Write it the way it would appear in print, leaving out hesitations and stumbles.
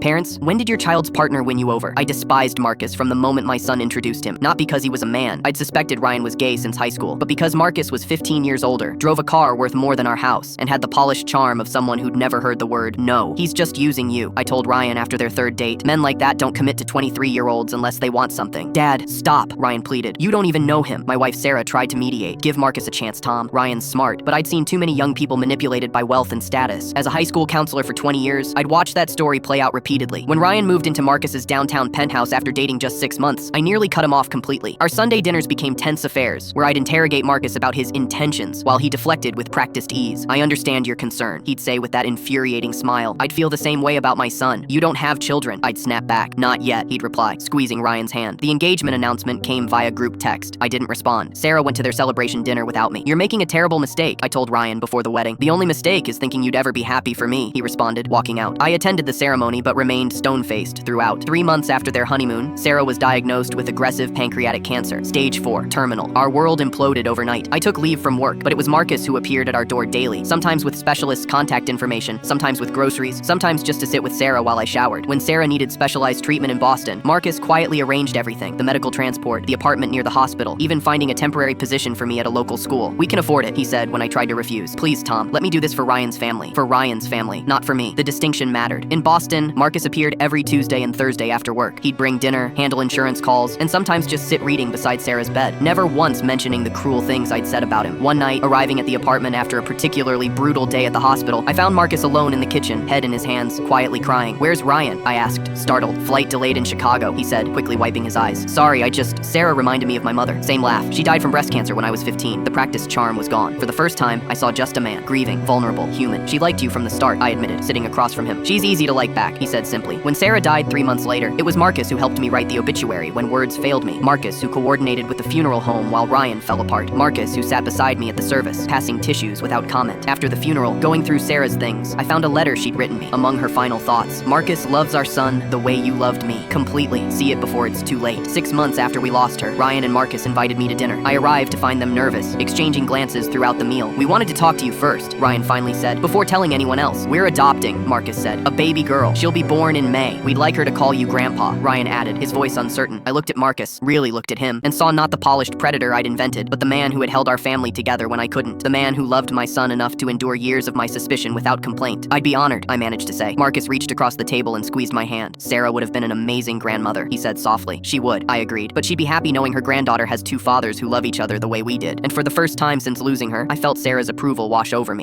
Parents, when did your child's partner win you over? I despised Marcus from the moment my son introduced him. Not because he was a man. I'd suspected Ryan was gay since high school, but because Marcus was 15 years older, drove a car worth more than our house, and had the polished charm of someone who'd never heard the word no. He's just using you, I told Ryan after their third date. Men like that don't commit to 23-year-olds unless they want something. Dad, stop, Ryan pleaded. You don't even know him. My wife Sarah tried to mediate. Give Marcus a chance, Tom. Ryan's smart, but I'd seen too many young people manipulated by wealth and status. As a high school counselor for 20 years, I'd watched that story play out repeatedly. When Ryan moved into Marcus's downtown penthouse after dating just 6 months, I nearly cut him off completely. Our Sunday dinners became tense affairs, where I'd interrogate Marcus about his intentions, while he deflected with practiced ease. I understand your concern, he'd say with that infuriating smile. I'd feel the same way about my son. You don't have children, I'd snap back. Not yet, he'd reply, squeezing Ryan's hand. The engagement announcement came via group text. I didn't respond. Sarah went to their celebration dinner without me. You're making a terrible mistake, I told Ryan before the wedding. The only mistake is thinking you'd ever be happy for me, he responded, walking out. I attended the ceremony but remained stone-faced throughout. 3 months after their honeymoon, Sarah was diagnosed with aggressive pancreatic cancer, stage 4, terminal. Our world imploded overnight. I took leave from work, but it was Marcus who appeared at our door daily, sometimes with specialists' contact information, sometimes with groceries, sometimes just to sit with Sarah while I showered. When Sarah needed specialized treatment in Boston, Marcus quietly arranged everything: the medical transport, the apartment near the hospital, even finding a temporary position for me at a local school. We can afford it, he said when I tried to refuse. Please, Tom, let me do this for Ryan's family. For Ryan's family, not for me. The distinction mattered. In Boston, Marcus appeared every Tuesday and Thursday after work. He'd bring dinner, handle insurance calls, and sometimes just sit reading beside Sarah's bed, never once mentioning the cruel things I'd said about him. One night, arriving at the apartment after a particularly brutal day at the hospital, I found Marcus alone in the kitchen, head in his hands, quietly crying. Where's Ryan? I asked, startled. Flight delayed in Chicago, he said, quickly wiping his eyes. Sorry, Sarah reminded me of my mother. Same laugh. She died from breast cancer when I was 15. The practiced charm was gone. For the first time, I saw just a man, grieving, vulnerable, human. She liked you from the start, I admitted, sitting across from him. She's easy to like back, he said simply. When Sarah died 3 months later, it was Marcus who helped me write the obituary when words failed me. Marcus who coordinated with the funeral home while Ryan fell apart. Marcus who sat beside me at the service, passing tissues without comment. After the funeral, going through Sarah's things, I found a letter she'd written me. Among her final thoughts, Marcus loves our son the way you loved me. Completely. See it before it's too late. 6 months after we lost her, Ryan and Marcus invited me to dinner. I arrived to find them nervous, exchanging glances throughout the meal. We wanted to talk to you first, Ryan finally said, before telling anyone else. We're adopting, Marcus said. A baby girl. She'll be born in May. We'd like her to call you Grandpa, Ryan added, his voice uncertain. I looked at Marcus, really looked at him, and saw not the polished predator I'd invented, but the man who had held our family together when I couldn't. The man who loved my son enough to endure years of my suspicion without complaint. I'd be honored, I managed to say. Marcus reached across the table and squeezed my hand. Sarah would have been an amazing grandmother, he said softly. She would, I agreed, but she'd be happy knowing her granddaughter has 2 fathers who love each other the way we did. And for the first time since losing her, I felt Sarah's approval wash over me.